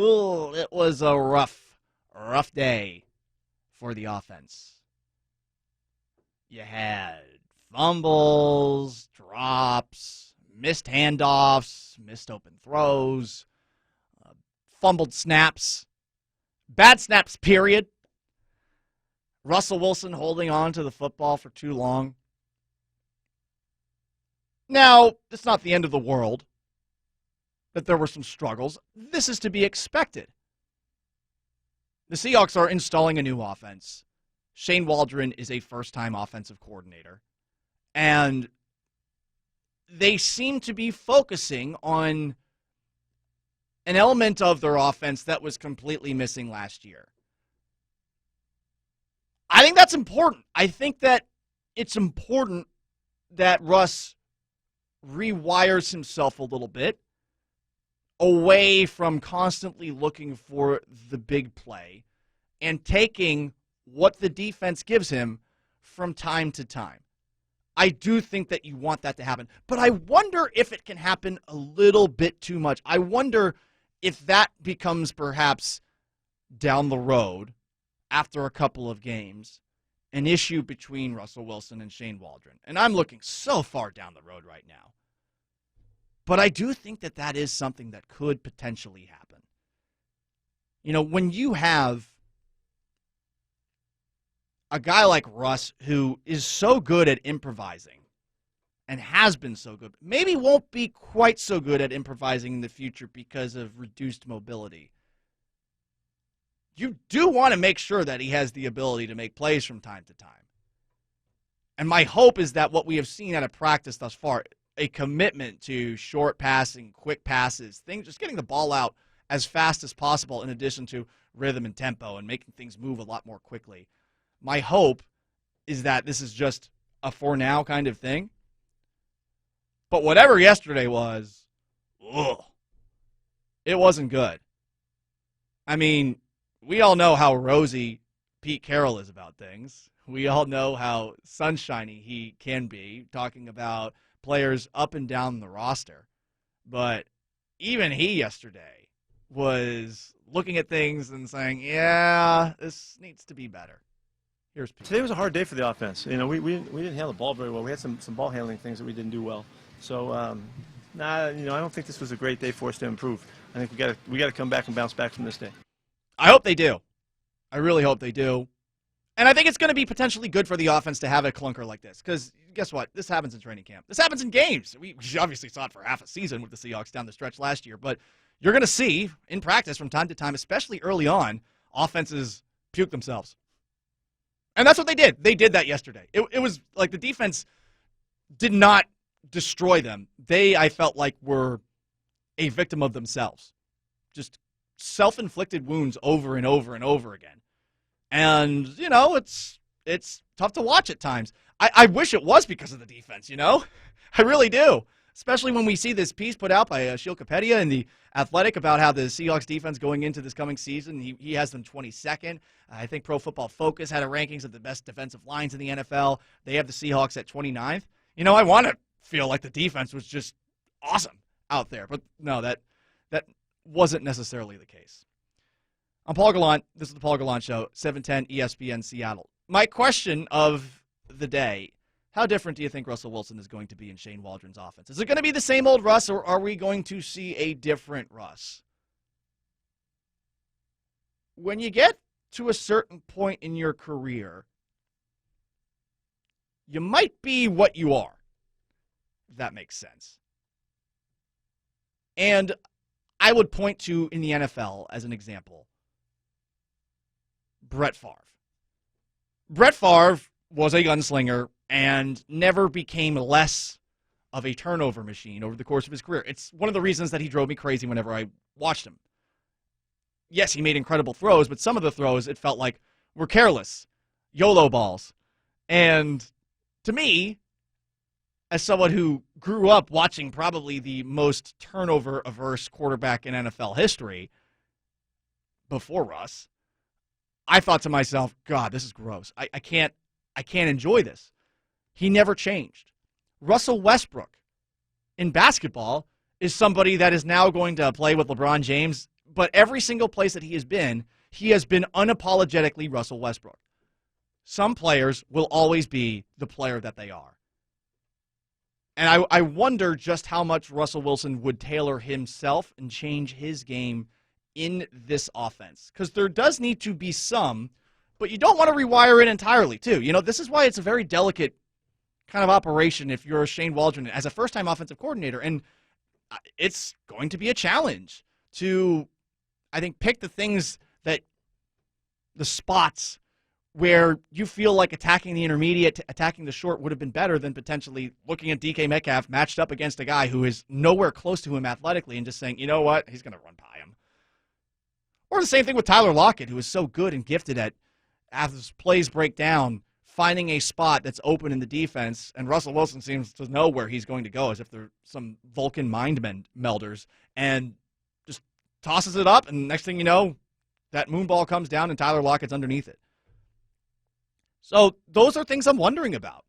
ooh, it was a rough day for the offense. You had fumbles, drops, missed handoffs, missed open throws, fumbled snaps, bad snaps, period. Russell Wilson holding on to the football for too long. Now, it's not the end of the world that there were some struggles. This is to be expected. The Seahawks are installing a new offense. Shane Waldron is a first-time offensive coordinator. And they seem to be focusing on an element of their offense that was completely missing last year. I think that's important. I think that it's important that Russ rewires himself a little bit away from constantly looking for the big play and taking what the defense gives him from time to time. I do think that you want that to happen, but I wonder if it can happen a little bit too much. I wonder if that becomes perhaps down the road after a couple of games an issue between Russell Wilson and Shane Waldron. And I'm looking so far down the road right now. But I do think that that is something that could potentially happen. You know, when you have a guy like Russ who is so good at improvising and has been so good, maybe won't be quite so good at improvising in the future because of reduced mobility. You do want to make sure that he has the ability to make plays from time to time. And my hope is that what we have seen out of practice thus far, a commitment to short passing, quick passes, things, just getting the ball out as fast as possible in addition to rhythm and tempo and making things move a lot more quickly. My hope is that this is just a for now kind of thing. But whatever yesterday was, it wasn't good. I mean, we all know how rosy Pete Carroll is about things. We all know how sunshiny he can be, talking about players up and down the roster. But even he yesterday was looking at things and saying, yeah, this needs to be better. Here's Pete. Today was a hard day for the offense. You know, we didn't handle the ball very well. We had some ball handling things that we didn't do well. So, I don't think this was a great day for us to improve. I think we got to come back and bounce back from this day. I hope they do. I really hope they do. And I think it's going to be potentially good for the offense to have a clunker like this. Because guess what? This happens in training camp. This happens in games. We obviously saw it for half a season with the Seahawks down the stretch last year. But you're going to see in practice from time to time, especially early on, offenses puke themselves. And that's what they did. They did that yesterday. It was like the defense did not destroy them. They, I felt like, were a victim of themselves. Just self-inflicted wounds over and over and over again. And, you know, it's tough to watch at times. I wish it was because of the defense, you know? I really do. Especially when we see this piece put out by Sheil Kapedia in The Athletic about how the Seahawks defense going into this coming season, he has them 22nd. I think Pro Football Focus had a rankings of the best defensive lines in the NFL. They have the Seahawks at 29th. You know, I want to feel like the defense was just awesome out there. But no, that wasn't necessarily the case. I'm Paul Gallant. This is the Paul Gallant Show, 710 ESPN Seattle. My question of the day, how different do you think Russell Wilson is going to be in Shane Waldron's offense? Is it going to be the same old Russ, or are we going to see a different Russ? When you get to a certain point in your career, you might be what you are, if that makes sense. And I would point to, in the NFL, as an example, Brett Favre. Brett Favre was a gunslinger and never became less of a turnover machine over the course of his career. It's one of the reasons that he drove me crazy whenever I watched him. Yes, he made incredible throws, but some of the throws, it felt like, were careless, YOLO balls. And to me, as someone who grew up watching probably the most turnover-averse quarterback in NFL history before Russ, I thought to myself, God, this is gross. I can't enjoy this. He never changed. Russell Westbrook in basketball is somebody that is now going to play with LeBron James But every single place that he has been unapologetically Russell Westbrook. Some players will always be the player that they are. And I wonder just how much Russell Wilson would tailor himself and change his game in this offense. Because there does need to be some, but you don't want to rewire it entirely, too. You know, this is why it's a very delicate kind of operation if you're a Shane Waldron as a first-time offensive coordinator. And it's going to be a challenge to, I think, pick the spots where you feel like attacking the intermediate, attacking the short would have been better than potentially looking at DK Metcalf matched up against a guy who is nowhere close to him athletically and just saying, you know what, he's going to run by him. Or the same thing with Tyler Lockett, who is so good and gifted at, as plays break down, finding a spot that's open in the defense, and Russell Wilson seems to know where he's going to go as if they're some Vulcan mind melders, and just tosses it up, and next thing you know, that moon ball comes down and Tyler Lockett's underneath it. So those are things I'm wondering about.